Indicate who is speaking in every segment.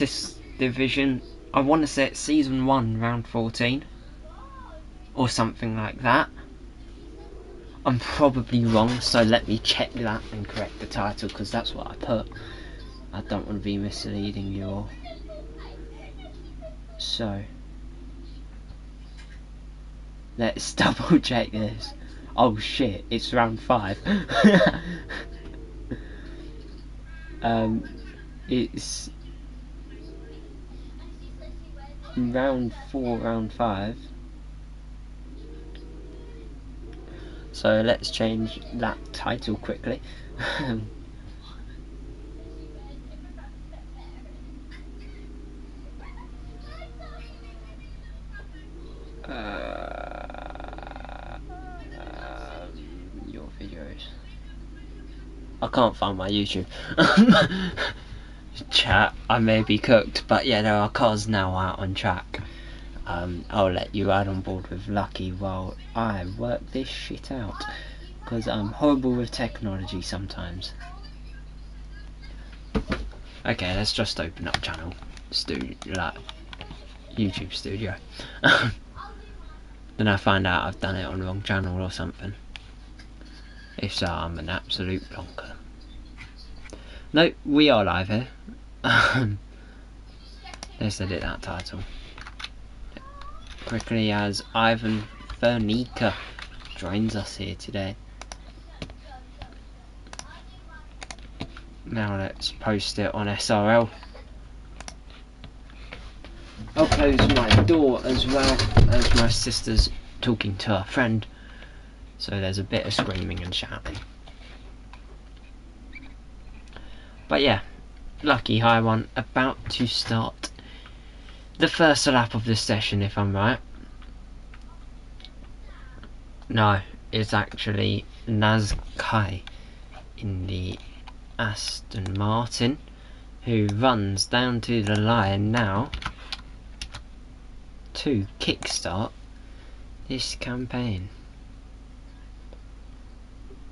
Speaker 1: this division. I want to say it's season 1, round 14, or something like that. I'm probably wrong, so let me check that and correct the title, because that's what I put. I don't want to be misleading you all. So let's double check this. Oh shit, it's round 5. It's round 4, round 5. So let's change that title quickly. Your videos. I can't find my YouTube. Chat, I may be cooked, but yeah, there are cars now out on track. I'll let you ride on board with Lucky while I work this shit out, because I'm horrible with technology sometimes. Okay, let's just open up channel like YouTube studio. Then I find out I've done it on the wrong channel or something. If so, I'm an absolute plonker. No, we are live here. Let's edit that title quickly as Ivan Vernica joins us here today. Now let's post it on SRL. I'll close my door as well, as my sister's talking to her friend, so there's a bit of screaming and shouting. But yeah, Lucky High One about to start the first lap of this session, if I'm right. No, it's actually Nazkai in the Aston Martin, who runs down to the line now to kickstart this campaign,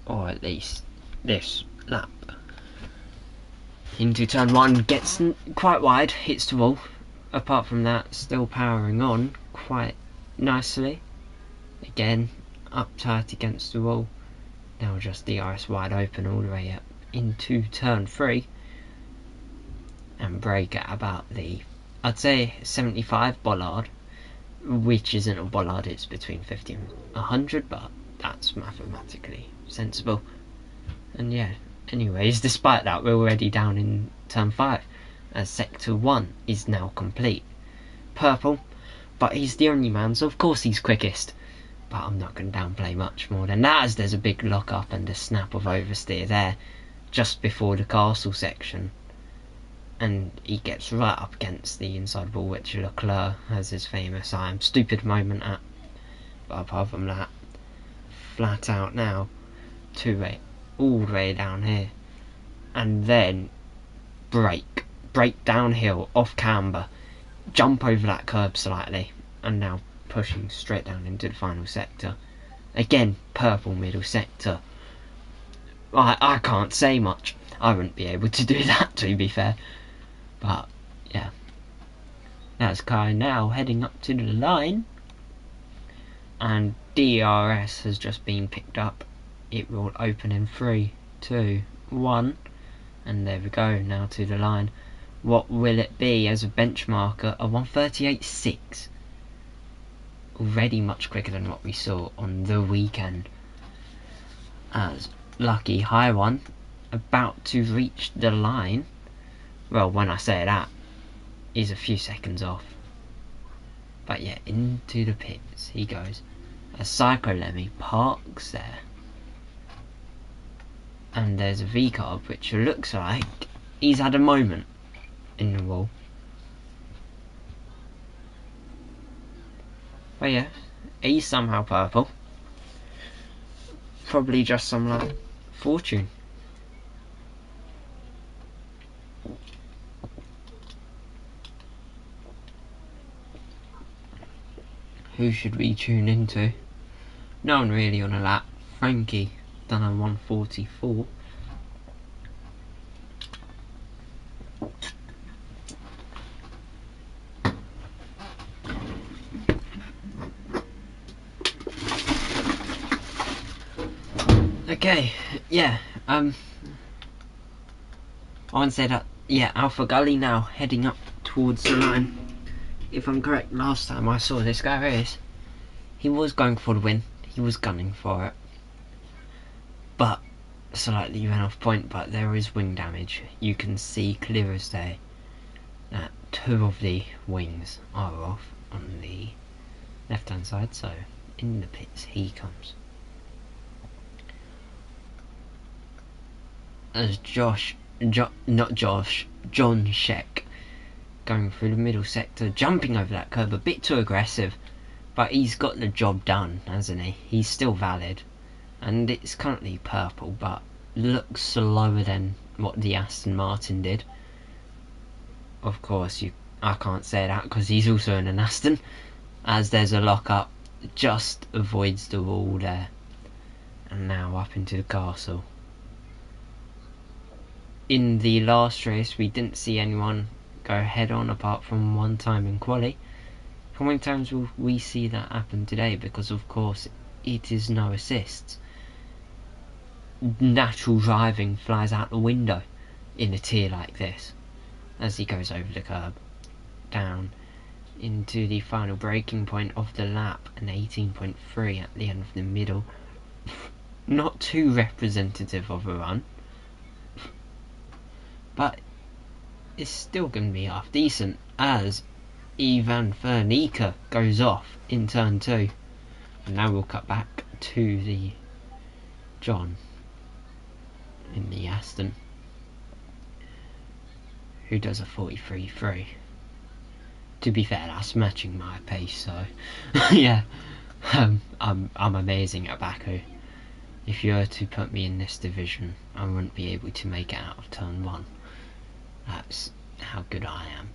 Speaker 1: or at least this lap. Into turn 1, gets quite wide, hits the wall. Apart from that, still powering on quite nicely. Again, up tight against the wall. Now just DRS wide open all the way up into turn 3. And brake at about the, I'd say 75 bollard, which isn't a bollard, it's between 50 and 100, but that's mathematically sensible. And yeah, anyways, despite that, we're already down in turn 5, as sector 1 is now complete. Purple, but he's the only man, so of course he's quickest. But I'm not going to downplay much more than that, as there's a big lock up and a snap of oversteer there just before the castle section, and he gets right up against the inside wall, which Leclerc has his famous "I am stupid" moment at. But apart from that, flat out now, 2-8 all the way down here, and then brake downhill off camber, jump over that curb slightly, and now pushing straight down into the final sector. Again, purple middle sector. I can't say much. I wouldn't be able to do that, to be fair. But yeah, that's Kai now heading up to the line, and DRS has just been picked up. It will open in 3, 2, 1, and there we go, now to the line. What will it be as a benchmarker? A 1:38.6. Already much quicker than what we saw on the weekend. As Lucky High One about to reach the line. Well, when I say that, he's a few seconds off. But yeah, into the pits he goes. A Psycho Lemmy parks there. And there's a V-carb, which looks like he's had a moment in the wall. But yeah, he's somehow purple. Probably just some like fortune. Who should we tune into? No one really on a lap. Frankie done a 1:44. Okay, yeah, I want to say that, yeah, Alpha Gully now heading up towards the line. If I'm correct, last time I saw this guy race, he was going for the win, he was gunning for it, but slightly ran off point. But there is wing damage. You can see clear as day that 2 of the wings are off on the left hand side, so in the pits he comes. As John Sheck going through the middle sector, jumping over that curb, a bit too aggressive, but he's got the job done, hasn't he? He's still valid, and it's currently purple, but looks slower than what the Aston Martin did. Of course, I can't say that because he's also in an Aston, as there's a lock-up, just avoids the wall there, and now up into the castle. In the last race, we didn't see anyone go head-on apart from one time in quali. How many times will we see that happen today? Because of course it is no assists. Natural driving flies out the window in a tier like this as he goes over the curb, down into the final braking point of the lap, an 18.3 at the end of the middle. Not too representative of a run, but it's still going to be half decent as Ivan Fernica goes off in turn 2. And now we'll cut back to the John in the Aston, who does a 43.3. To be fair, that's matching my pace, so yeah, I'm amazing at Baku. If you were to put me in this division, I wouldn't be able to make it out of turn 1. That's how good I am.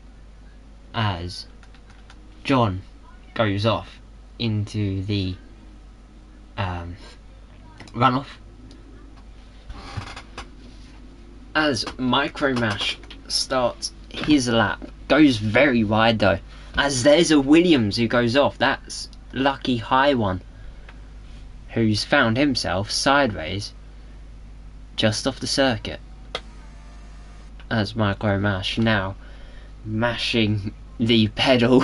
Speaker 1: As John goes off into the runoff, as Micromash starts his lap, goes very wide though, as there's a Williams who goes off. That's Lucky High One, who's found himself sideways just off the circuit. As Micromash now mashing the pedal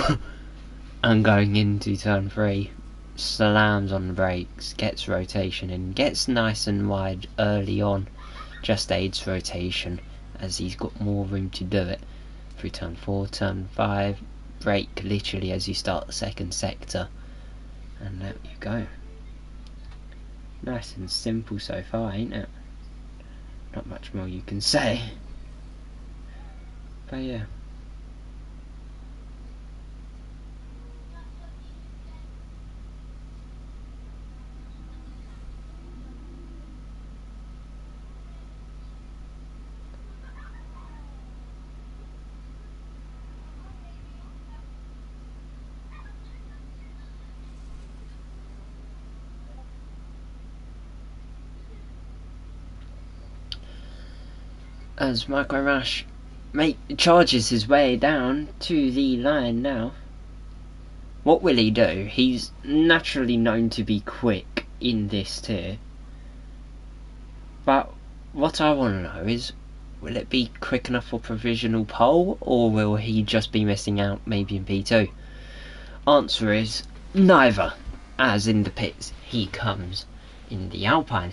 Speaker 1: and going into turn 3, slams on the brakes, gets rotation in, gets nice and wide early on, just aids rotation as he's got more room to do it through turn 4, turn 5, brake literally as you start the second sector, and there you go. Nice and simple so far, ain't it? Not much more you can say, but yeah. As Micromash charges his way down to the line now. What will he do? He's naturally known to be quick in this tier, but what I want to know is, will it be quick enough for provisional pole, or will he just be missing out maybe in P2? Answer is neither, as in the pits he comes in the Alpine,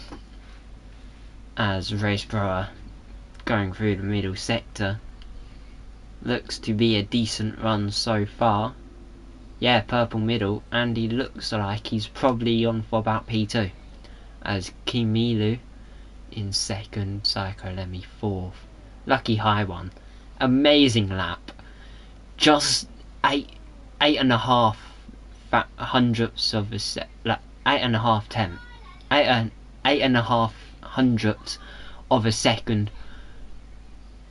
Speaker 1: as Raceborough going through the middle sector. Looks to be a decent run so far. Yeah, purple middle, and he looks like he's probably on for about P2. As Kimilu in second, Psycho Lemmy 4th. Lucky High One. Amazing lap. Just 8.5 hundredths of a set. 8.5 hundredths of a second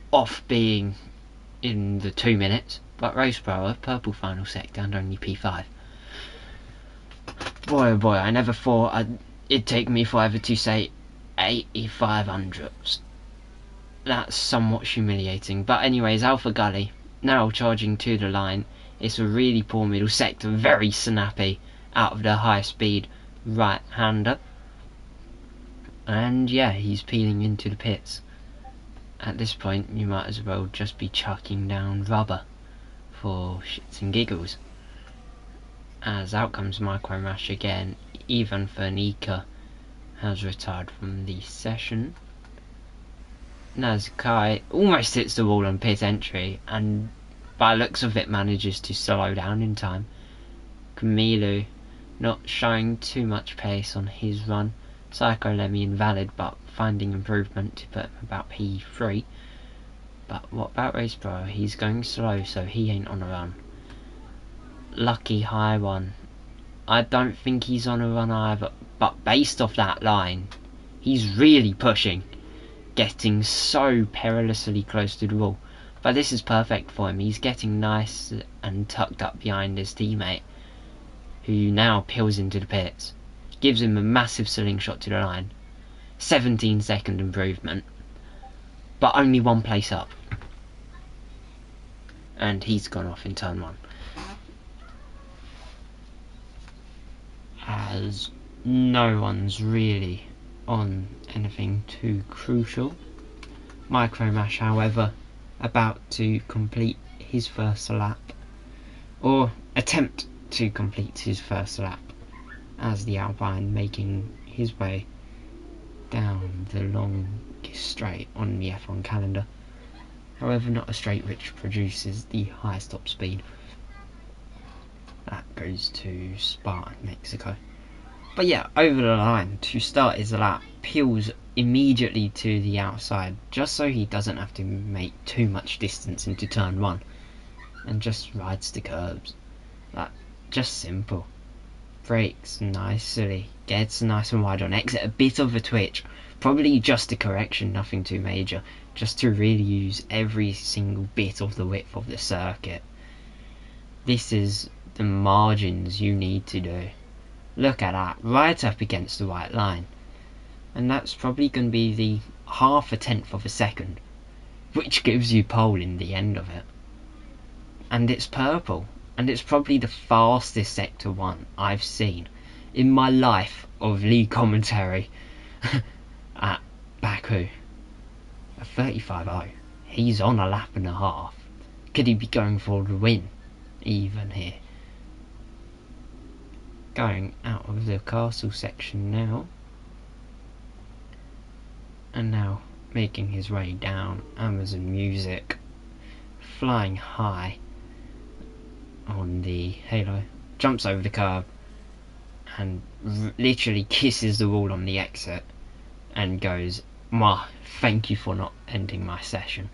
Speaker 1: off being in the 2 minutes, but Raceborough, purple final sector and only P5. Boy oh boy, I never thought it'd take me forever to say 85 hundredths. That's somewhat humiliating, but anyways, Alpha Gully now charging to the line. It's a really poor middle sector, very snappy out of the high speed right hander. And yeah, he's peeling into the pits. At this point, you might as well just be chucking down rubber for shits and giggles. As out comes Micro Mash again, even Fernica has retired from the session. Nazkai almost hits the wall on pit entry, and by looks of it manages to slow down in time. Kamilu not showing too much pace on his run. Psycho Lemmy invalid, but finding improvement to put him about P3. But what about Race Pro? He's going slow, so he ain't on a run. Lucky high one. I don't think he's on a run either, but based off that line, he's really pushing, getting so perilously close to the wall. But this is perfect for him. He's getting nice and tucked up behind his teammate, who now peels into the pits. Gives him a massive slingshot to the line. 17-second improvement, but only one place up. And he's gone off in turn 1. As no one's really on anything too crucial. Micro Mash, however, about to complete his first lap, or attempt to complete his first lap, as the Alpine making his way down the longest straight on the F1 calendar. However, not a straight which produces the highest top speed. That goes to Spa in Mexico. But yeah, over the line to start his lap, peels immediately to the outside, just so he doesn't have to make too much distance into turn 1, and just rides the curbs. Like, just simple. Brakes nicely, gets nice and wide on exit, a bit of a twitch, probably just a correction, nothing too major, just to really use every single bit of the width of the circuit. This is the margins you need to do. Look at that, right up against the white line. And that's probably going to be the half a tenth of a second, which gives you pole in the end of it. And it's purple, and it's probably the fastest Sector 1 I've seen in my life of league commentary at Baku. A 35.0. He's on a lap and a half. Could he be going for the win even here? Going out of the castle section now, and now making his way down Amazon Music, flying high on the halo, jumps over the curb and literally kisses the wall on the exit and goes, "Ma, thank you for not ending my session,"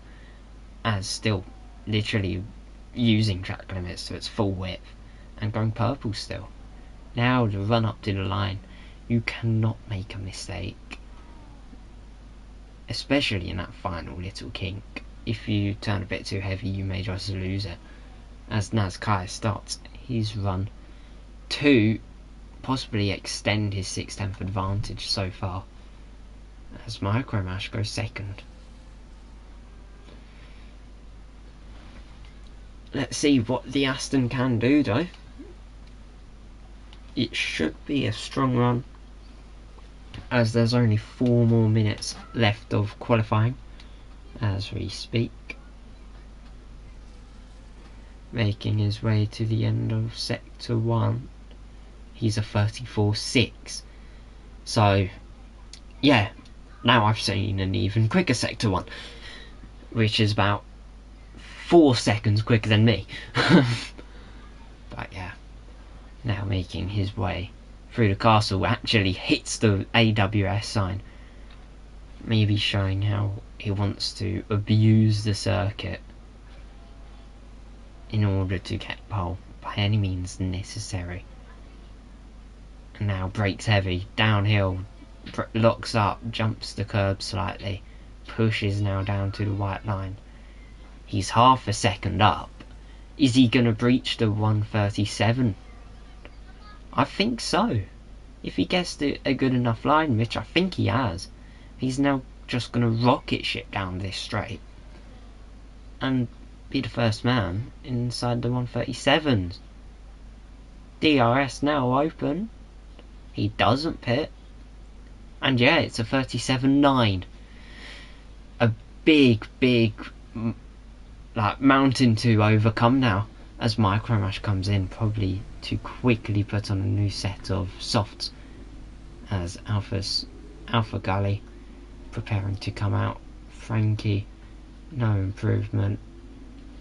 Speaker 1: as still literally using track limits to its full width and going purple still. Now the run up to the line, you cannot make a mistake, especially in that final little kink. If you turn a bit too heavy, you may just lose it, as Nazkai starts his run to possibly extend his 6/10 advantage so far, as Micro Mash goes second. Let's see what the Aston can do though. It should be a strong run, as there's only 4 more minutes left of qualifying as we speak. Making his way to the end of Sector 1, he's a 34.6. So yeah, now I've seen an even quicker Sector 1, which is about 4 seconds quicker than me. But yeah, now making his way through the castle, actually hits the AWS sign, maybe showing how he wants to abuse the circuit in order to get pole by any means necessary. And now brakes heavy, downhill, locks up, jumps the curb slightly, pushes now down to the white line. He's half a second up. Is he going to breach the 1:37? I think so. If he gets a good enough line, which I think he has, he's now just going to rocket ship down this straight and be the first man inside the 1:37s. DRS now open. He doesn't pit, And yeah, it's a 37.9. A big like mountain to overcome now, as Micromash comes in, probably to quickly put on a new set of softs, as Alpha Gully preparing to come out. Frankie, no improvement.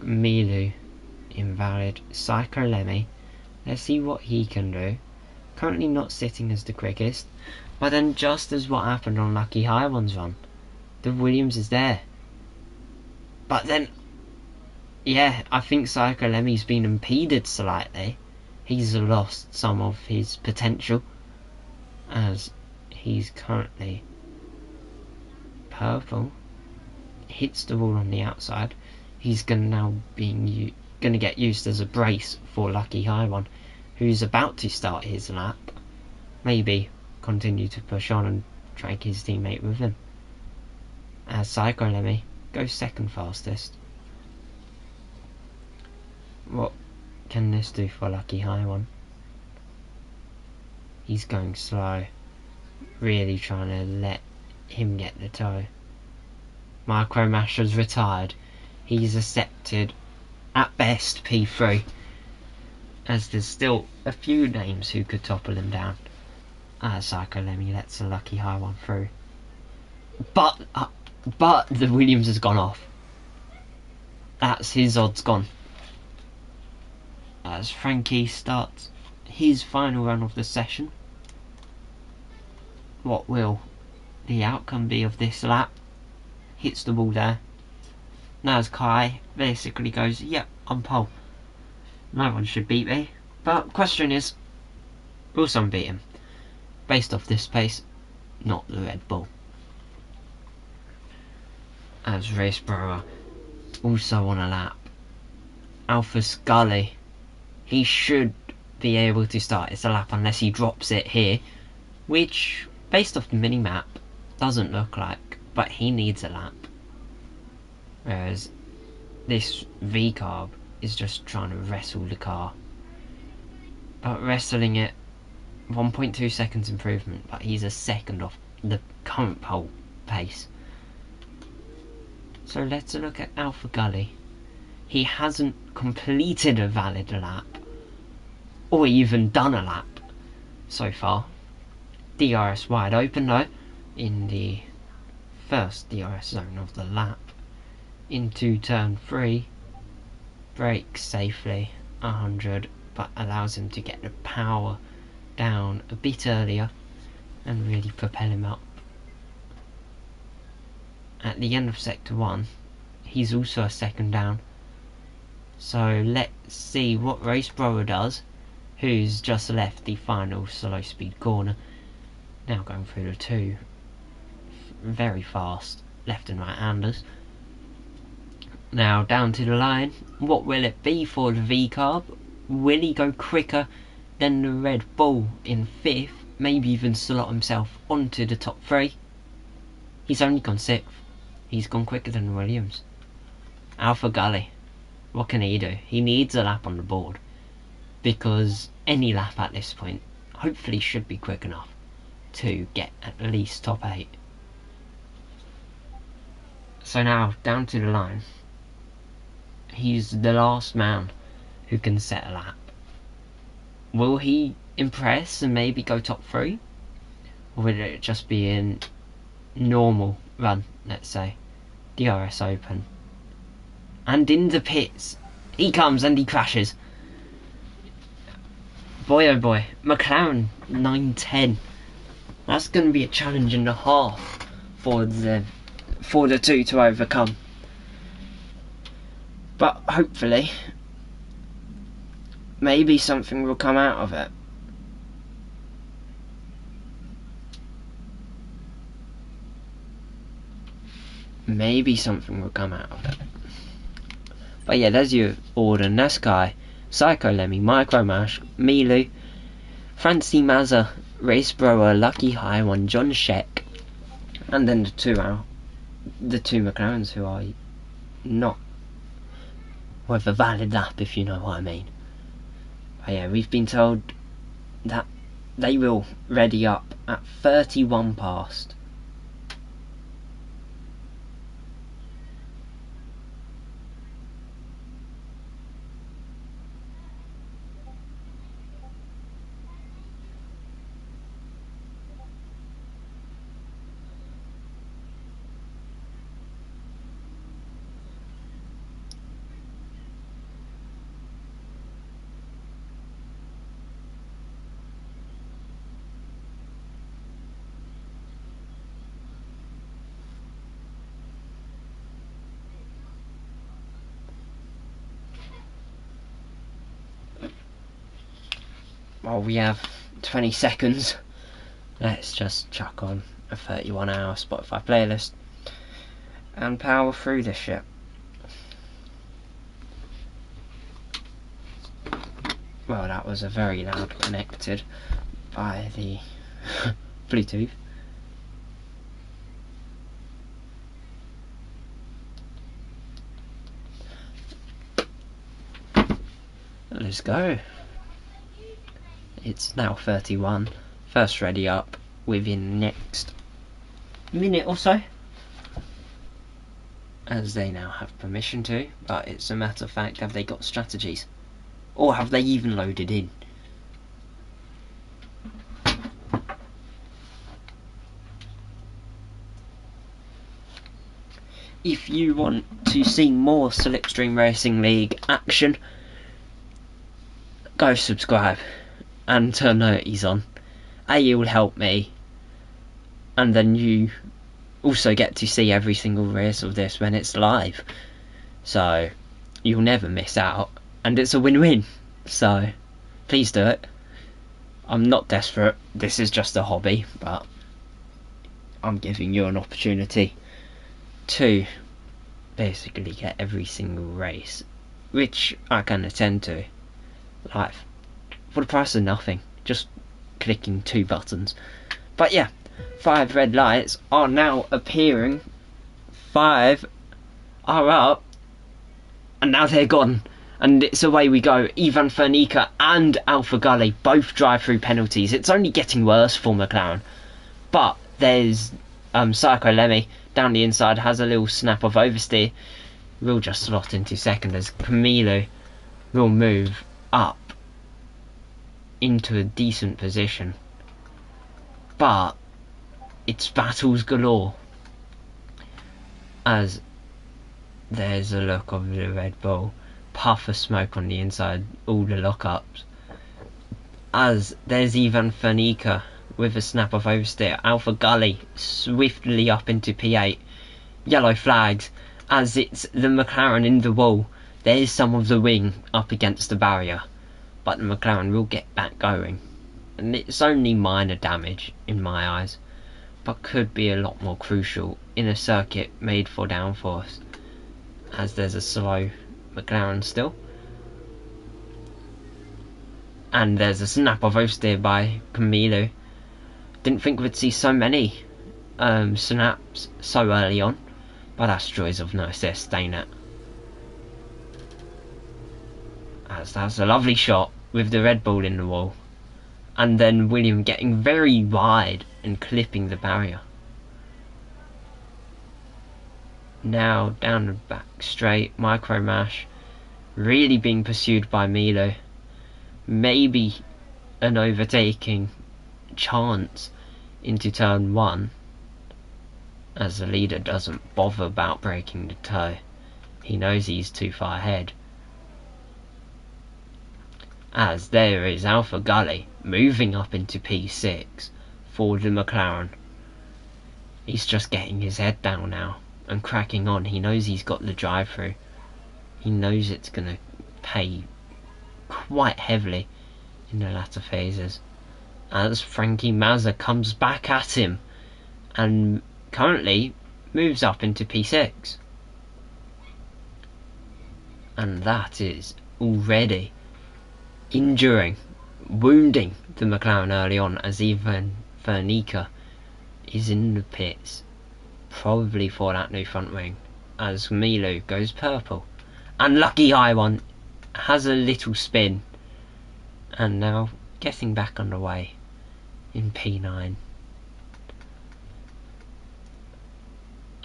Speaker 1: Milu, invalid. Psycho Lemmy, let's see what he can do. Currently not sitting as the quickest, but then just as what happened on Lucky High One's run, the Williams is there. But then, yeah, I think Psycho Lemmy's been impeded slightly. He's lost some of his potential, as he's currently purple. Hits the wall on the outside. He's gonna get used as a brace for Lucky High One, who's about to start his lap. Maybe continue to push on and drag his teammate with him, as Psycho Lemmy goes second fastest. What can this do for Lucky High One? He's going slow, really trying to let him get the toe. Micromash has retired. He's accepted at best P3, as there's still a few names who could topple him down. Psycho Lemmy lets a Lucky High One through, but the Williams has gone off. That's his odds gone, as Frankie starts his final run of the session. What will the outcome be of this lap? Hits the wall there. Now as Kai basically goes, yep, I'm pole. No one should beat me. But question is, will someone beat him? Based off this pace, not the Red Bull. As Race Brower also on a lap. Alpha Scully, he should be able to start his lap unless he drops it here, which based off the mini map doesn't look like, but he needs a lap. Whereas this V-carb is just trying to wrestle the car, but wrestling it 1.2 seconds improvement, but he's a second off the current pole pace. So let's look at Alpha Gully. He hasn't completed a valid lap, or even done a lap so far. DRS wide open though, in the first DRS zone of the lap. Into turn 3, brakes safely, 100, but allows him to get the power down a bit earlier and really propel him up. At the end of sector 1, he's also a second down. So let's see what Race Brower does, who's just left the final slow speed corner. Now going through the two very fast left and right handers. Now down to the line. What will it be for the V-carb? Will he go quicker than the Red Bull in 5th? Maybe even slot himself onto the top 3? He's only gone 6th. He's gone quicker than Williams. Alpha Gully, what can he do? He needs a lap on the board, because any lap at this point hopefully should be quick enough to get at least top 8. So now down to the line. He's the last man who can set a lap. Will he impress and maybe go top 3? Or will it just be in normal run, let's say? DRS open. And in the pits. He comes and he crashes. Boy oh boy. McLaren 910. That's going to be a challenge and a half for the two to overcome. But hopefully, maybe something will come out of it. Maybe something will come out of it. But yeah, there's your order. Naskai, Psycho Lemmy, Micromash, Milu, Francie Mazza, Race Brower, Lucky High One, John Sheck, and then the two McLarens who are not with a valid lap, if you know what I mean. But yeah, we've been told that they will ready up at 31 past. Well, we have 20 seconds. Let's just chuck on a 31-hour Spotify playlist and power through this shit. Well, that was a very loud connected by the Bluetooth. Let's go. It's now 31. First ready up within next minute or so, as they now have permission to, but it's a matter of fact, have they got strategies? Or have they even loaded in? If you want to see more Slipstream Racing League action, go subscribe and turn noties on. It will help me, and then you also get to see every single race of this when it's live, so you'll never miss out, and it's a win-win. So please do it. I'm not desperate, this is just a hobby, but I'm giving you an opportunity to basically get every single race, which I can attend to live for the price of nothing, just clicking 2 buttons. But yeah, 5 red lights are now appearing, 5 are up, and now they're gone, and it's away we go. Ivan Fernica and Alpha Gully both drive through penalties. It's only getting worse for McLaren, but there's Psycho Lemmy down the inside, has a little snap of oversteer, will just slot into second as Camilo will move up into a decent position, but it's battles galore, as there's a look of the Red Bull, puff of smoke on the inside, all the lockups, as there's Ivan Fernica with a snap of oversteer. Alpha Gully swiftly up into P8, yellow flags as it's the McLaren in the wall. There's some of the wing up against the barrier, but the McLaren will get back going, and it's only minor damage in my eyes, but could be a lot more crucial in a circuit made for downforce, as there's a slow McLaren still, and there's a snap of oversteer by Camilo. Didn't think we'd see so many snaps so early on, but that's joys of no assist, ain't it? As that's a lovely shot with the Red Bull in the wall, and then William getting very wide and clipping the barrier. Now down the back straight, micro mash, really being pursued by Milo. Maybe an overtaking chance into turn 1, as the leader doesn't bother about breaking the toe. He knows he's too far ahead. As there is Alpha Gully moving up into P6 for the McLaren. He's just getting his head down now and cracking on. He knows he's got the drive through. He knows it's going to pay quite heavily in the latter phases, as Frankie Mazza comes back at him and currently moves up into P6, and that is already wounding the McLaren early on, as even Fernica is in the pits, probably for that new front wing, as Milo goes purple, and Lucky High One has a little spin, and now getting back underway. in P9.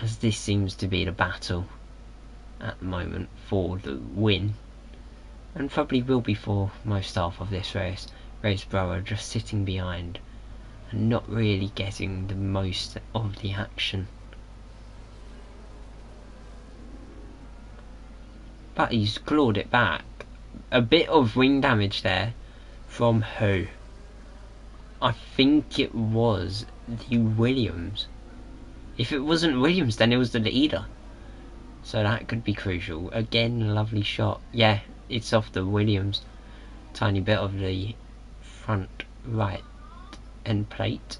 Speaker 1: As this seems to be the battle at the moment for the win, and probably will be for most half of this race. Raceborough just sitting behind and not really getting the most of the action. But he's clawed it back. A bit of wing damage there from who? I think it was the Williams. If it wasn't Williams, then it was the leader. So that could be crucial. Again, lovely shot. Yeah, it's off the Williams. Tiny bit of the front right end plate.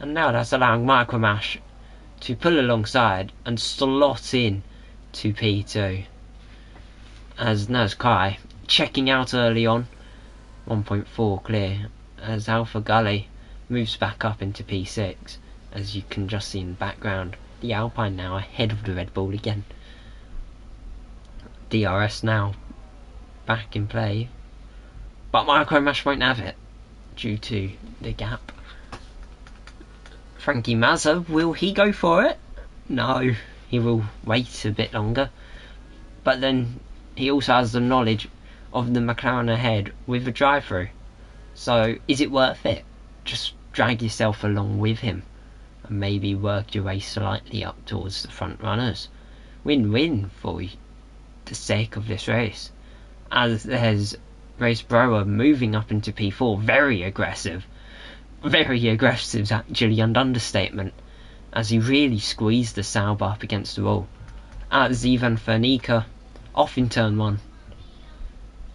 Speaker 1: And now that's allowing Micromash to pull alongside and slot in to P2. As Naz Kai checking out early on. 1.4 clear. As Alpha Gully moves back up into P6. As you can just see in the background. The Alpine now ahead of the Red Bull again. DRS now back in play, but Micromash won't have it due to the gap. Frankie Mazza, will he go for it? No, he will wait a bit longer, but then he also has the knowledge of the McLaren ahead with a drive-through, so is it worth it? Just drag yourself along with him and maybe work your way slightly up towards the front runners. Win-win for the sake of this race, as there's Raceborough moving up into P4. Very aggressive actually, and understatement, as he really squeezed the Sauber up against the wall. As Ivan Fernica off in turn 1.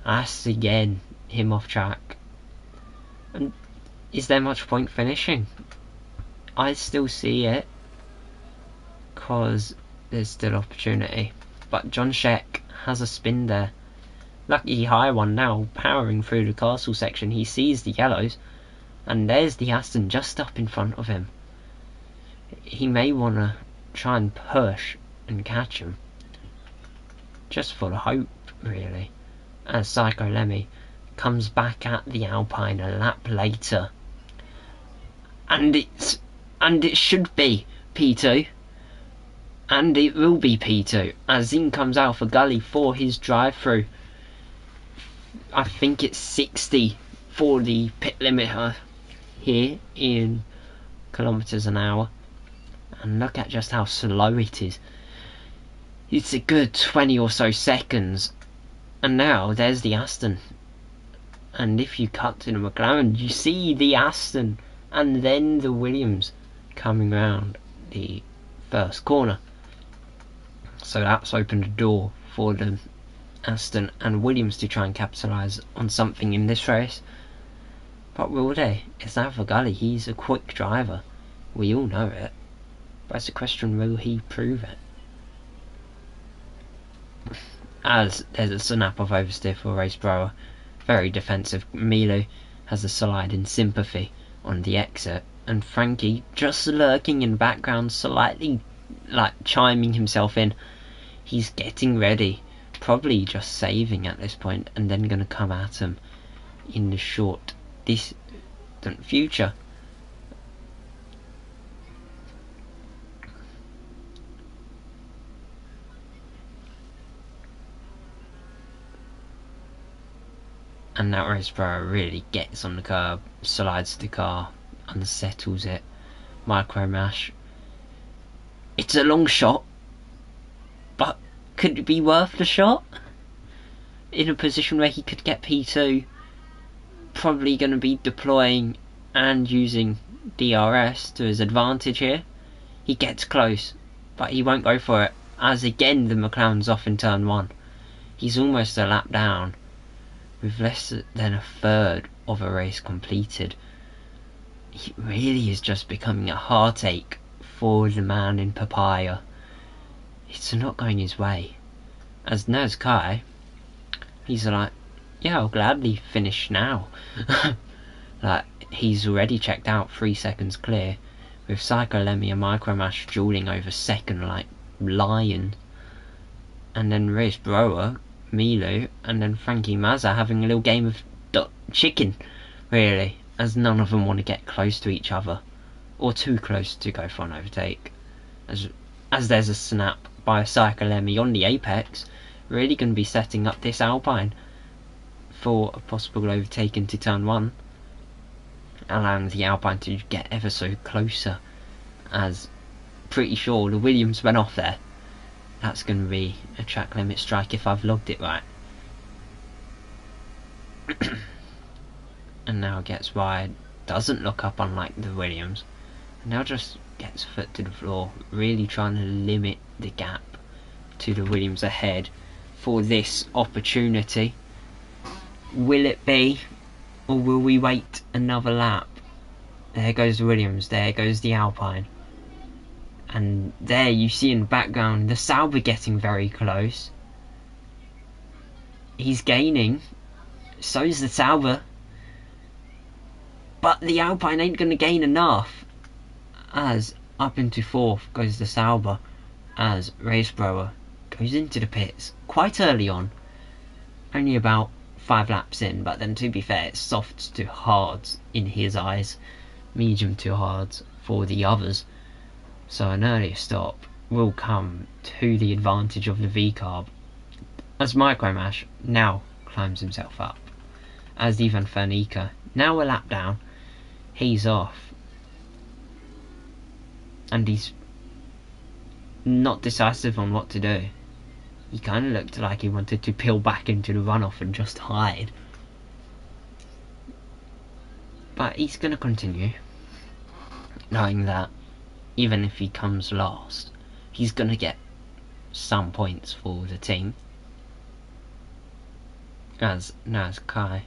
Speaker 1: That's again him off track. And is there much point finishing? I still see it, cause there's still opportunity. But John Sheck has a spin there. Lucky high one now, powering through the castle section. He sees the yellows, and there's the Aston just up in front of him. He may want to try and push and catch him, just for the hope, really. As Psycho Lemmy comes back at the Alpine a lap later, and it should be P2. And it will be P2, as in comes Alpha Gully for his drive-through. I think it's 60 for the pit limiter here in kilometers an hour. And look at just how slow it is. It's a good 20 or so seconds. And now there's the Aston. And if you cut to the McLaren, you see the Aston and then the Williams coming round the first corner. So that's opened a door for the Aston and Williams to try and capitalise on something in this race. But will they? It's Alpha Gully, he's a quick driver. We all know it. But it's a question, will he prove it? As there's a snap of oversteer for Raceborough. Very defensive. Milo has a slide in sympathy on the exit. And Frankie just lurking in the background, slightly like chiming himself in. He's getting ready, probably just saving at this point, and then going to come at him in the short distant future. And that Raceborough really gets on the curb, slides the car, unsettles it. Micromash. It's a long shot, but could it be worth the shot? In a position where he could get P2, probably going to be deploying and using DRS to his advantage here. He gets close, but he won't go for it, as again the McLaren's off in turn 1. He's almost a lap down, with less than a third of a race completed. It really is just becoming a heartache for the man in papaya. It's not going his way. As Naz Kai, he's like, yeah, I'll gladly finish now. Like, he's already checked out 3 seconds clear, with Psycho Lemmy and Micromash dueling over second like lions. And then Raceborough, Milo, and then Frankie Mazza having a little game of chicken, really. as none of them want to get close to each other, or too close to go for an overtake. As there's a snap by a Cycle Emmy on the apex, really going to be setting up this Alpine for a possible overtake into turn 1, allowing the Alpine to get ever so closer, as pretty sure the Williams went off there. That's going to be a track limit strike if I've logged it right. And now gets wide, doesn't look up unlike the Williams, and now just gets foot to the floor, really trying to limit the gap to the Williams ahead for this opportunity. Will it be, or will we wait another lap? There goes the Williams, there goes the Alpine, and there you see in the background the Sauber getting very close. He's gaining, so's the Sauber, but the Alpine ain't going to gain enough, as up into 4th goes the Sauber, as Racebrower goes into the pits quite early on, only about 5 laps in, but then to be fair, it's softs to hards in his eyes, medium to hards for the others, so an earlier stop will come to the advantage of the V-Carb, as Micromash now climbs himself up, as Ivan Fernica now a lap down, he's off, and he's not decisive on what to do. He kind of looked like he wanted to peel back into the runoff and just hide, but he's going to continue, knowing that even if he comes last, he's going to get some points for the team, as Naz Kai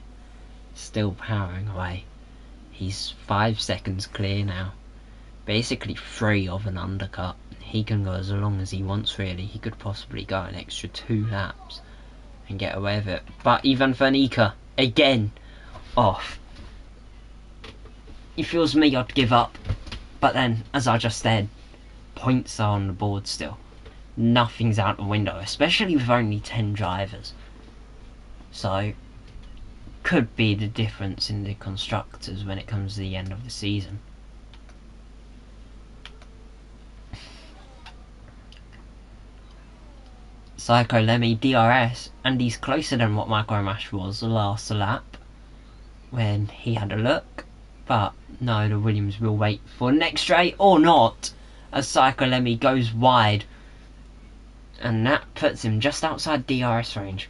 Speaker 1: still powering away. He's 5 seconds clear now, basically free of an undercut. He can go as long as he wants really. He could possibly go an extra 2 laps and get away with it, but Ivan Fernica again off. It feels me I'd give up, but then as I just said, points are on the board still. Nothing's out the window, especially with only 10 drivers, so could be the difference in the constructors when it comes to the end of the season. Psycho Lemmy DRS, and he's closer than what Micromash was the last lap when he had a look, but no, the Williams will wait for next straight or not, as Psycho Lemmy goes wide, and that puts him just outside DRS range.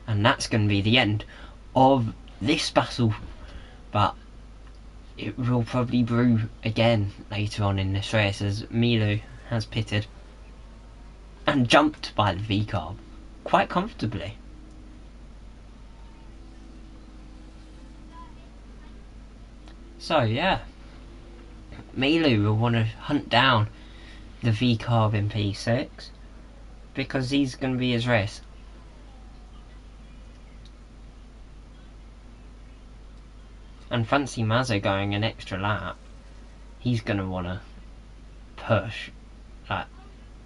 Speaker 1: And that's going to be the end of this battle, but it will probably brew again later on in this race, as Milu has pitted and jumped by the V-Carb quite comfortably. So yeah, Milu will want to hunt down the V-Carb in P6, because he's going to be his race. And fancy Mazza going an extra lap, he's going to want to push like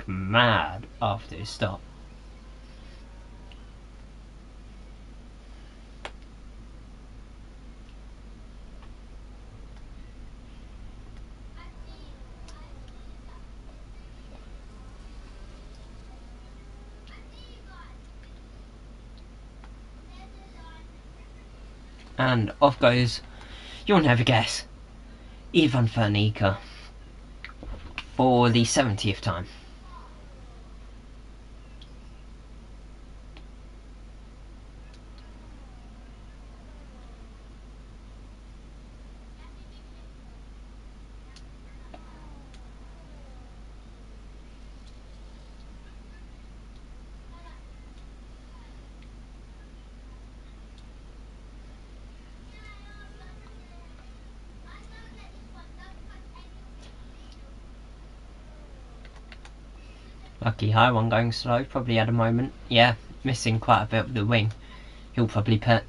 Speaker 1: mad after his stop. And off goes, you'll never guess, Ivan Fernica for the 70th time. Lucky high one going slow, probably had a moment. Yeah, missing quite a bit of the wing. He'll probably pit.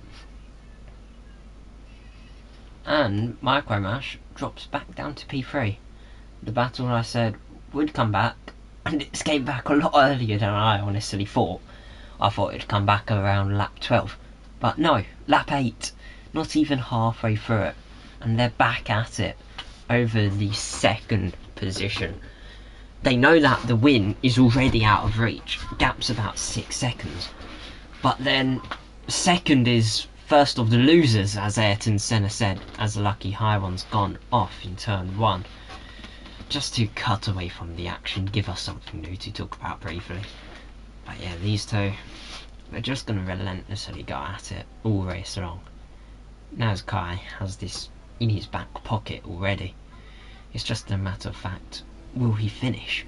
Speaker 1: And Micromash drops back down to P3. The battle I said would come back, and it's came back a lot earlier than I honestly thought. I thought it'd come back around lap 12. But no, lap 8. Not even halfway through it. And they're back at it over the second position. They know that the win is already out of reach. Gap's about 6 seconds. But then second is first of the losers, as Ayrton Senna said, as the lucky high one's gone off in turn 1. Just to cut away from the action, give us something new to talk about briefly. But yeah, these two, they're just going to relentlessly go at it all race long. Kai has this in his back pocket already. It's just a matter of fact, will he finish?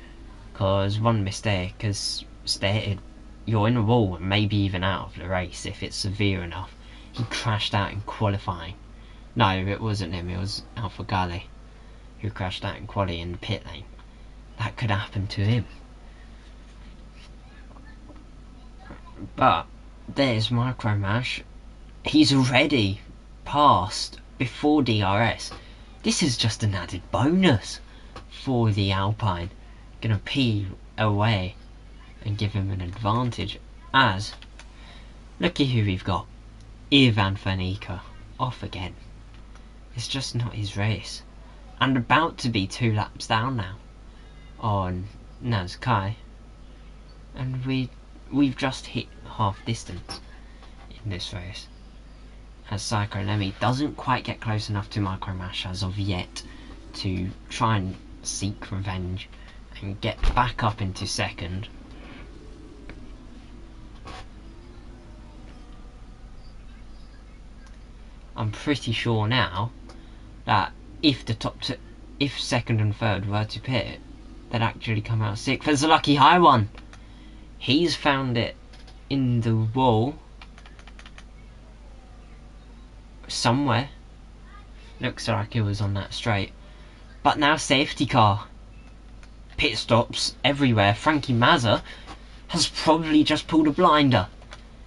Speaker 1: Because one mistake has stated you're in a wall and maybe even out of the race if it's severe enough. He crashed out in qualifying. No, it wasn't him, it was Alpha Gali who crashed out in quali in the pit lane. That could happen to him. But there's Micromash. He's already passed before DRS. This is just an added bonus for the Alpine. Gonna pee away and give him an advantage, as looky who we've got. Ivan Fanica off again. It's just not his race. And about to be 2 laps down now on Kai. And we've just hit half distance in this race, as Psycho Lemmy doesn't quite get close enough to Micromash as of yet to try and seek revenge and get back up into second. I'm pretty sure now that if if second and third were to pit, they'd actually come out 6th. There's a lucky high one. He's found it in the wall somewhere. Looks like it was on that straight. But now safety car. Pit stops everywhere. Frankie Mazza has probably just pulled a blinder,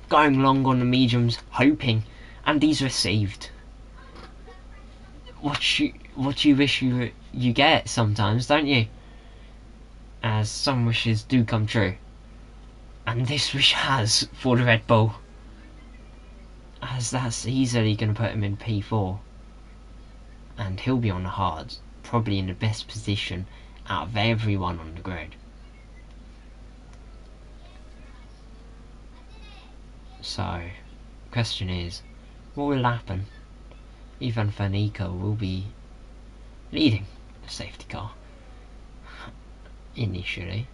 Speaker 1: going long on the mediums, hoping, and he's received. What you wish you get sometimes, don't you? As some wishes do come true. And this wish has for the Red Bull, as that's easily going to put him in P4. And he'll be on the hards, probably in the best position out of everyone on the grid. So, question is, what will happen? Ivan Fanica will be leading the safety car initially,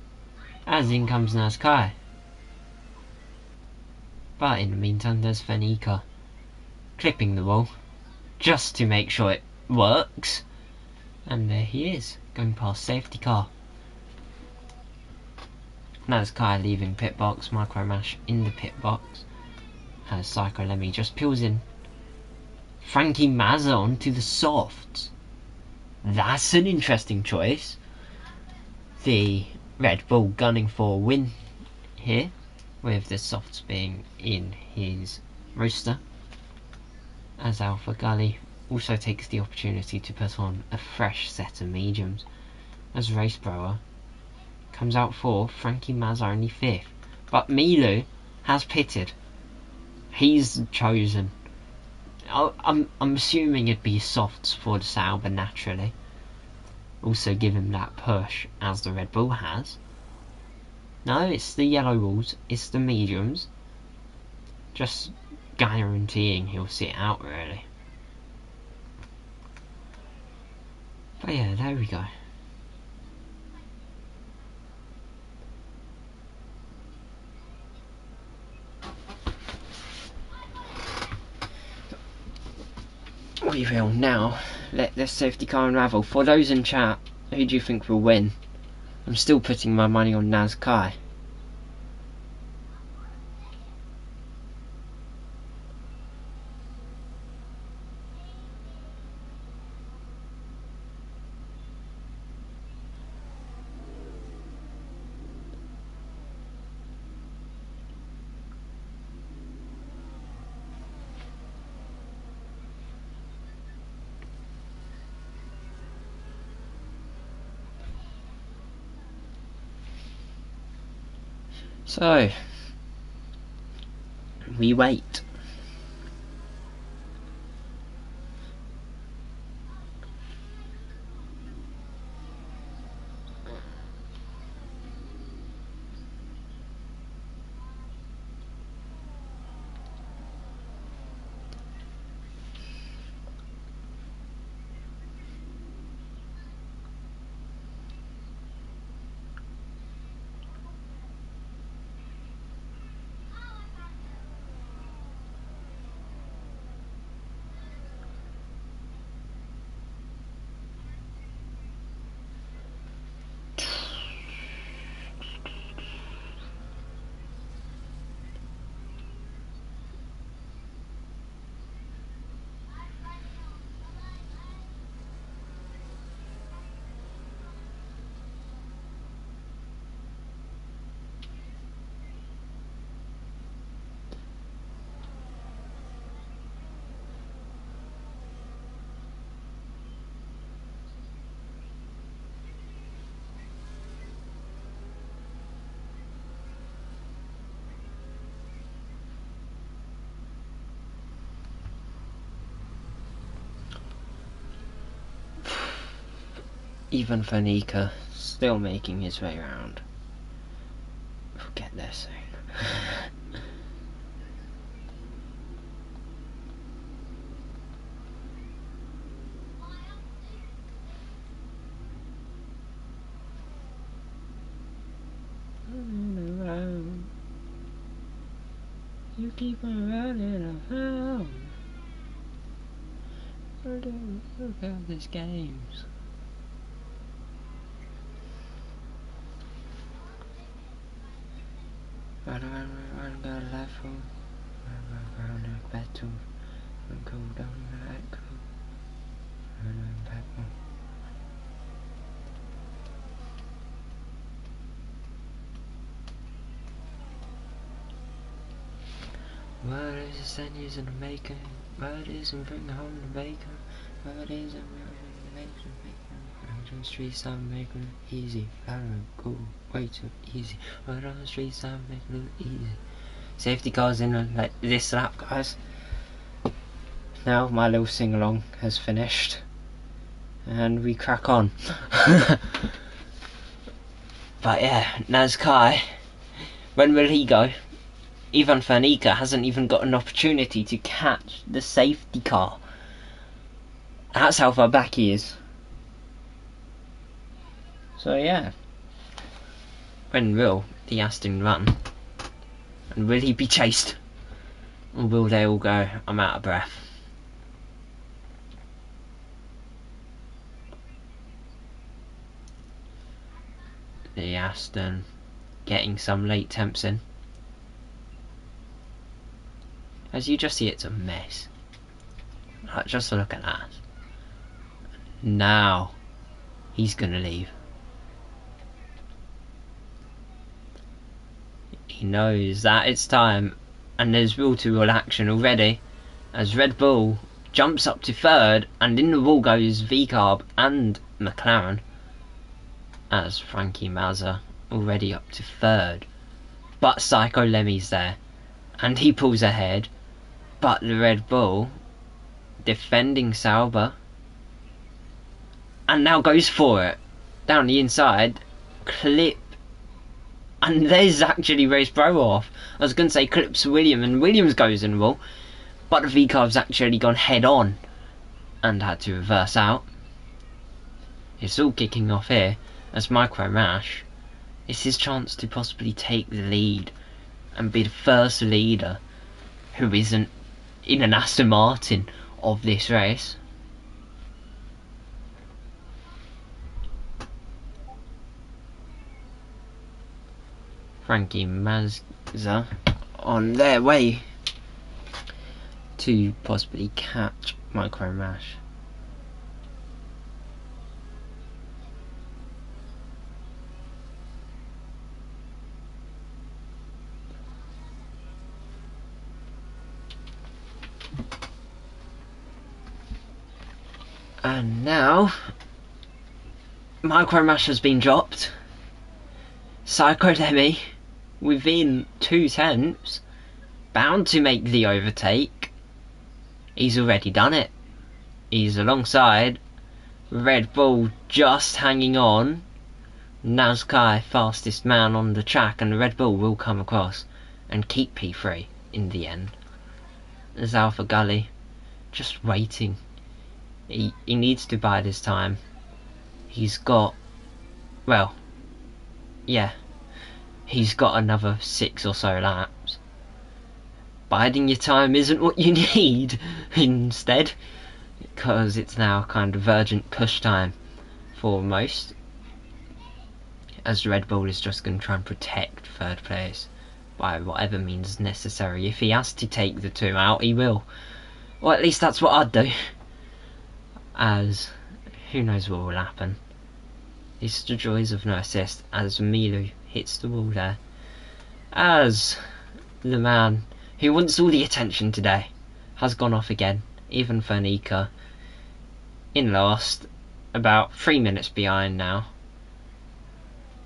Speaker 1: as in comes Kai. But in the meantime, there's Fanica clipping the wall just to make sure it works, and there he is, going past safety car. Kai leaving pit box, Micromash in the pit box, as Psycho Lemmy just peels in. Frankie Mazza onto the softs. That's an interesting choice. The Red Bull gunning for a win here, with the softs being in his roster, as Alpha Gully also takes the opportunity to put on a fresh set of mediums, as Race Brower comes out 4th, Frankie Mazza only 5th, but Milu has pitted. He's chosen. I'm assuming it'd be softs for the Sauber naturally. Also give him that push as the Red Bull has. No, it's the yellow walls, it's the mediums. Just guaranteeing he'll sit out really. But yeah, there we go. We will now let this safety car unravel. For those in chat, who do you think will win? I'm still putting my money on Kai. So, we wait. Even Fanica still making his way around. We'll get there soon. You keep on running around. Look at these games. Run, go left foot. Round the battle. Run, go down the right go. Run, back one. What is the sun using to make it? What is and bring home the bacon? What is and make the bacon? On the streets I'm making it easy. I don't go way too easy. Right on the streets I'm making it easy. Safety cars in like this lap, guys. Now my little sing along has finished, and we crack on. But yeah, Nazkai, when will he go? Ivan Fanica hasn't even got an opportunity to catch the safety car. That's how far back he is. So yeah, when will the Aston run? And will he be chased? Or will they all go, I'm out of breath? The Aston getting some late temps in. As you just see, it's a mess. Just look at that. Now he's gonna leave. He knows that it's time, and there's wheel-to-wheel action already, as Red Bull jumps up to third, and in the wall goes VCarb and McLaren, as Frankie Mazza already up to third. But Psycho Lemmy's there, and he pulls ahead. But the Red Bull, defending Sauber, and now goes for it. Down the inside, clip, and there's actually Race Bro off. I was going to say clips William, and Williams goes in the wall, but the V-Carb's actually gone head on, and had to reverse out. It's all kicking off here, as Micro Mash, it's his chance to possibly take the lead, and be the first leader who isn't in an Aston Martin of this race. Frankie Mazza on their way to possibly catch Micro Mash. And now Micro Mash has been dropped. Psycho Demi within 2 tenths. bound to make the overtake. He's already done it. He's alongside. Red Bull just hanging on. Nazkai fastest man on the track, and the Red Bull will come across and keep P3 in the end. There's Alpha Gully just waiting. He needs to bide his time. He's got, well, yeah, he's got another 6 or so laps. Biding your time isn't what you need instead, because it's now kind of urgent push time for most, as Red Bull is just going to try and protect third place by whatever means necessary. If he has to take the 2 out, he will. Or at least that's what I'd do. As who knows what will happen. It's the joys of no assist as Milu hits the wall there. As the man who wants all the attention today has gone off again. Even Fernica in last, about 3 minutes behind now.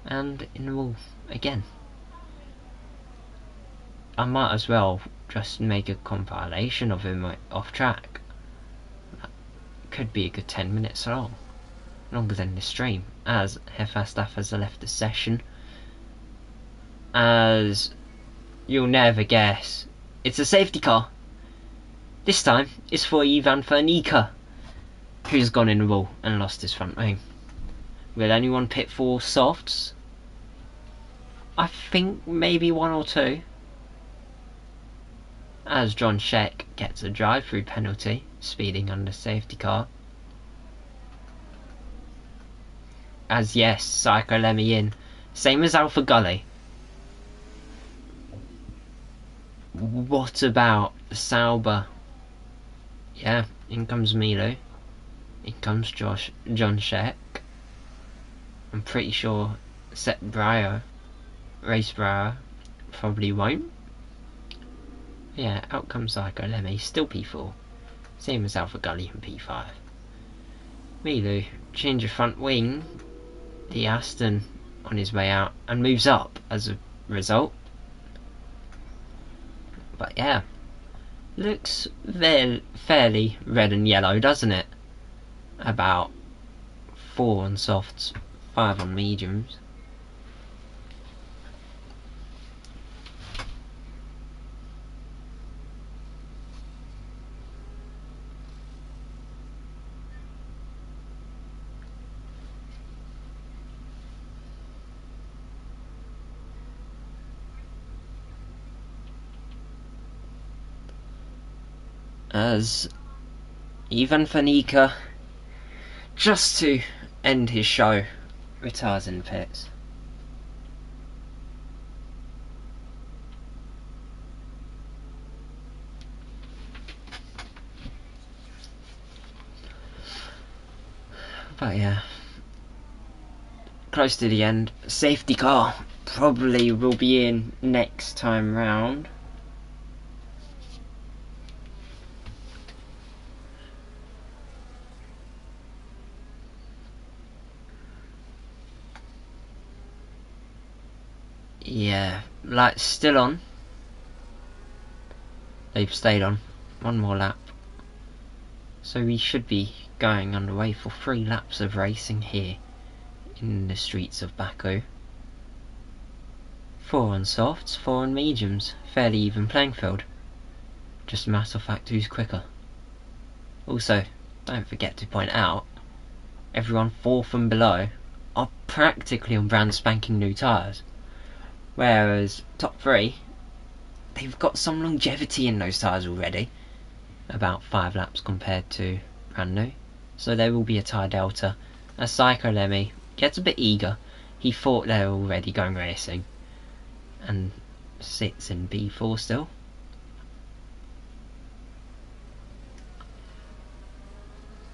Speaker 1: And in the wall again. I might as well just make a compilation of him off track. That could be a good 10 minutes long. Longer than the stream, as Hefastaf has left the session. As you'll never guess, it's a safety car. This time it's for Ivan Fernica, who's gone in the wall and lost his front wing. Will anyone pit for softs? I think maybe 1 or 2. As John Sheck gets a drive-through penalty, speeding under safety car. As yes, Psycho Lemmy in. Same as Alpha Gully. What about Sauber? Yeah, in comes Milo. In comes John Sheck. I'm pretty sure Race Breyer probably won't. Yeah, out comes Psycho Lemmy, still P4. Same as Alpha Gully and P5. Milu, change of front wing. The Aston on his way out and moves up as a result. But yeah, looks fairly red and yellow, doesn't it? About 4 on softs, 5 on mediums. As Ivan Fernica, just to end his show, retires in the pits. But yeah, close to the end. Safety car probably will be in next time round. Yeah, lights still on. They've stayed on. 1 more lap. So we should be going underway for 3 laps of racing here in the streets of Baku. 4 on softs, 4 on mediums. Fairly even playing field. Just a matter of fact who's quicker. Also, don't forget to point out, everyone 4th and below are practically on brand spanking new tyres. Whereas top 3, they've got some longevity in those tyres already. About 5 laps compared to brand new. So there will be a tyre delta. As Psycho Lemmy gets a bit eager, he thought they were already going racing. And sits in B4 still.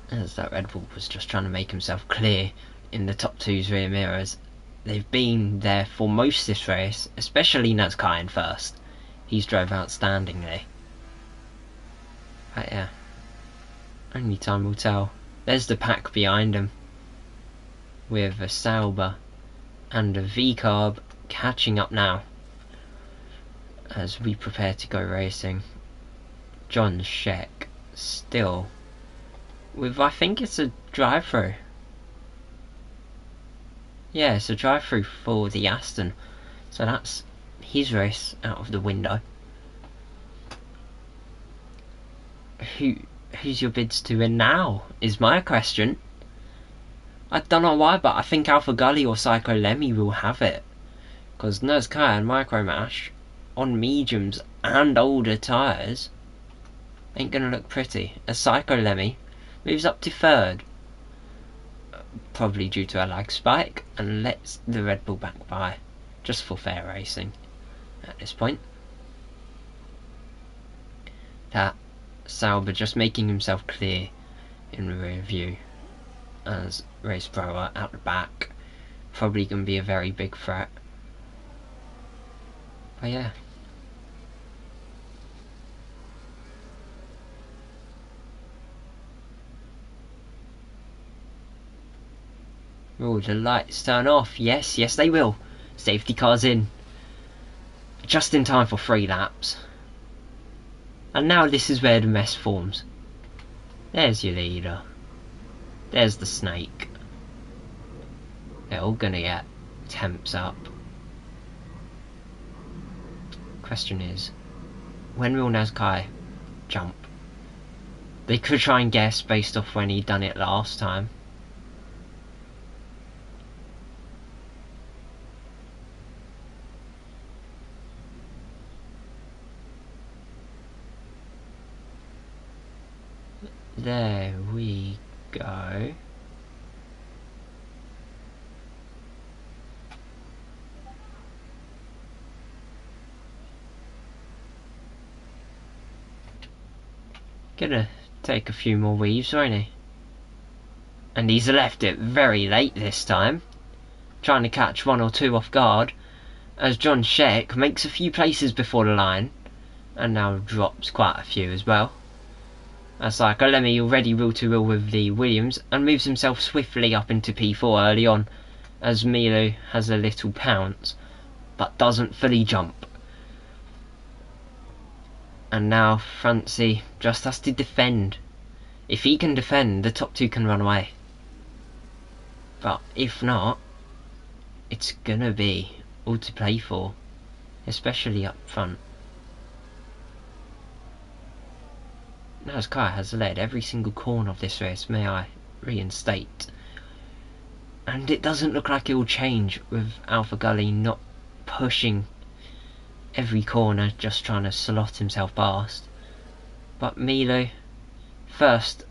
Speaker 1: As that Red Bull was just trying to make himself clear in the top 2's rear mirrors. They've been there for most of this race, especially Nazkai in first. He's drove outstandingly. But yeah, only time will tell. There's the pack behind him, with a Sauber and a V-Carb catching up now. as we prepare to go racing. John Sheck still with, I think it's a drive-through. Yeah, it's a drive-through for the Aston. So that's his race out of the window. Who's your bids to win now, is my question. I don't know why, but I think Alpha Gully or Psycho Lemmy will have it. Because Nurse Kai and Micromash on mediums and older tyres ain't gonna look pretty. As Psycho Lemmy moves up to third, probably due to a lag spike, and lets the Red Bull back by, just for fair racing at this point. That Sauber just making himself clear in the rear view, as Race Brower out the back, probably going to be a very big threat. But yeah. Oh, the lights turn off. Yes, they will. Safety car's in. Just in time for 3 laps. And now this is where the mess forms. There's your leader. There's the snake. They're all gonna get temps up. Question is, when will Nazkai jump? They could try and guess based off when he done it last time. There we go. Gonna take a few more weaves, won't he? And he's left it very late this time, trying to catch 1 or 2 off guard, as John Sheck makes a few places before the line, and now drops quite a few as well. As like Lemmy already wheel-to-wheel with the Williams, and moves himself swiftly up into P4 early on, as Milo has a little pounce, but doesn't fully jump. And now Francie just has to defend. If he can defend, the top 2 can run away. But if not, it's gonna be all to play for, especially up front. Now Kai has led every single corner of this race, may I reinstate. And it doesn't look like it will change with Alpha Gully not pushing every corner, just trying to slot himself past. But Milo, first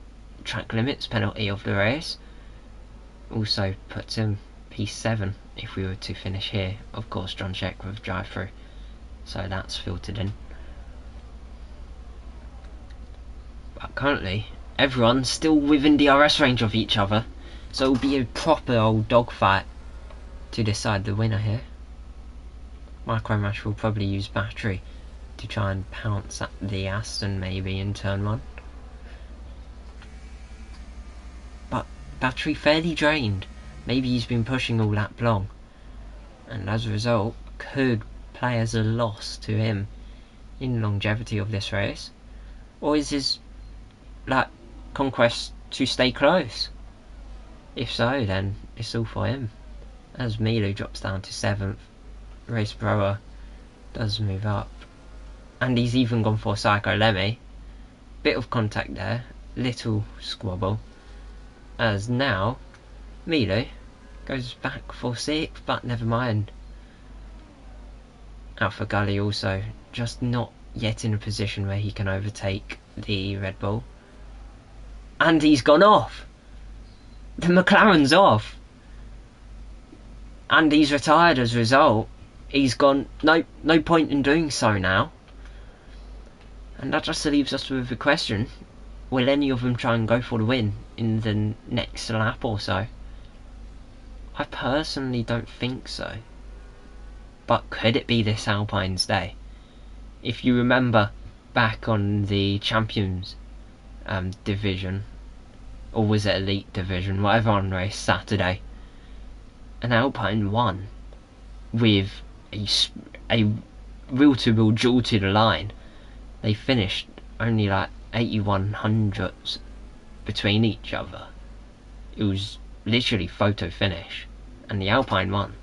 Speaker 1: track limits penalty of the race, also puts him P7 if we were to finish here. Of course, John Sheck with drive-through, so that's filtered in. But currently, everyone's still within DRS range of each other, so it'll be a proper old dogfight to decide the winner here. Micromash will probably use battery to try and pounce at the Aston maybe in turn 1. But battery fairly drained. Maybe he's been pushing all lap long, and as a result could play as a loss to him in longevity of this race. Or is his conquest to stay close? If so, then it's all for him, as Milo drops down to 7th. Race Brower does move up, and he's even gone for Psycho Lemmy. Bit of contact there, little squabble, as now Milo goes back for 6th, but never mind. Alpha Gully also just not yet in a position where he can overtake the Red Bull, and he's gone off. The McLaren's off, and he's retired as a result. He's gone, no point in doing so now. And that just leaves us with a question: will any of them try and go for the win in the next lap or so? I personally don't think so. But could it be this Alpine's day? If you remember back on the Champions division, or was it Elite division, whatever, on race Saturday, an Alpine won with a wheel-to-wheel duel to the line. They finished only like 81 hundredths between each other. It was literally photo finish, and the Alpine won.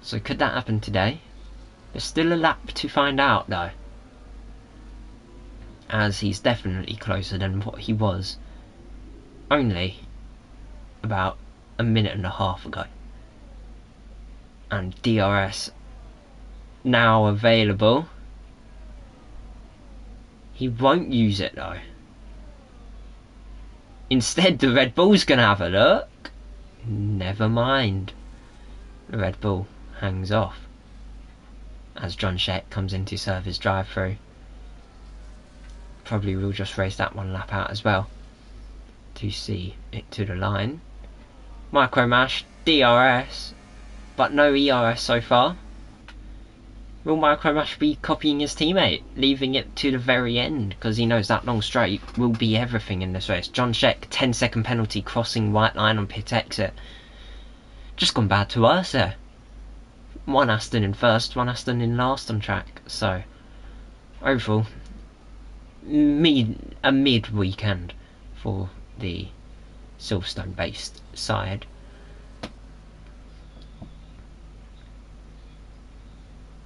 Speaker 1: So could that happen today? There's still a lap to find out though, as he's definitely closer than what he was only about a minute and a half ago. And DRS now available. He won't use it though. Instead, the Red Bull's gonna have a look. Never mind. The Red Bull hangs off as John Sheck comes in to serve his drive-through. Probably will just race that one lap out as well to see it to the line. Micromash, DRS, but no ERS so far. Will Micromash be copying his teammate, leaving it to the very end, because he knows that long straight will be everything in this race. John Sheck, 10-second penalty, crossing white line on pit exit. Just gone bad to us there. One Aston in first, one Aston in last on track. So, overall, a mid weekend for the Silverstone based side.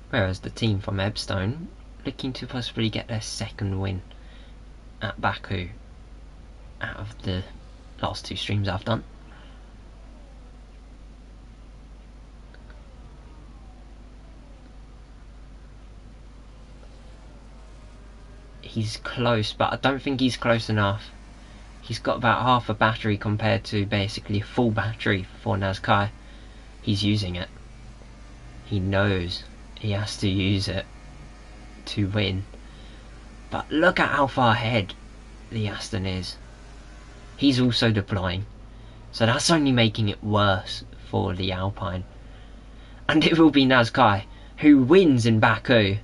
Speaker 1: Whereas the team from Ebstone looking to possibly get their second win at Baku out of the last two streams I've done. He's close, but I don't think he's close enough. He's got about half a battery compared to basically a full battery for Nazkai. He's using it. He knows he has to use it to win. But look at how far ahead the Aston is. He's also deploying. So that's only making it worse for the Alpine. And it will be Nazkai who wins in Baku.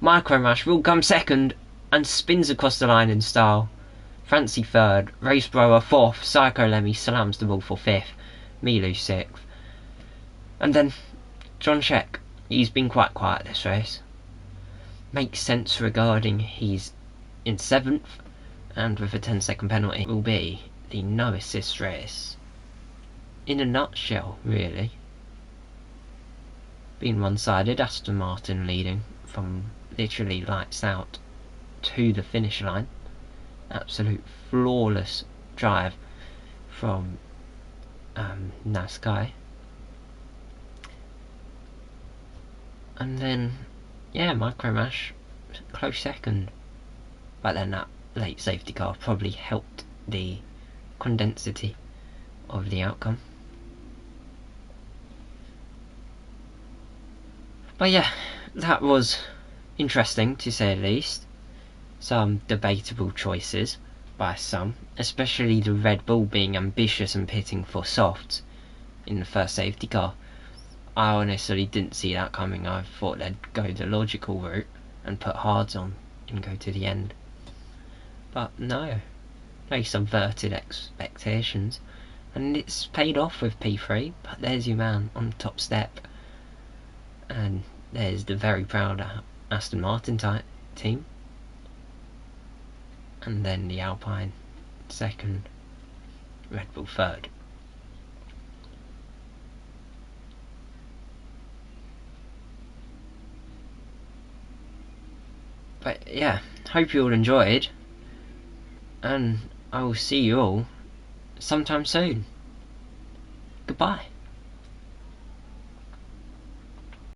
Speaker 1: Micromash will come second and spins across the line in style. Fancy third, Racebrower fourth, Psycho Lemmy slams the ball for fifth, Milu sixth. And then John Sheck, he's been quite quiet this race. Makes sense regarding he's in seventh, and with a 10-second penalty it will be the no assist race. In a nutshell, really. Being one-sided, Aston Martin leading from literally lights out to the finish line. Absolute flawless drive from Nazkai. And then, yeah, Micromash, close second. But then that late safety car probably helped the condensity of the outcome. But yeah, that was interesting to say the least. Some debatable choices by some, especially the Red Bull being ambitious and pitting for softs in the first safety car. I honestly didn't see that coming. I thought they'd go the logical route and put hards on and go to the end. But no, they subverted expectations, and it's paid off with P3. But there's your man on the top step, and there's the very proud Aston Martin team. And then the Alpine second, Red Bull third. But yeah, hope you all enjoyed, and I will see you all sometime soon. Goodbye.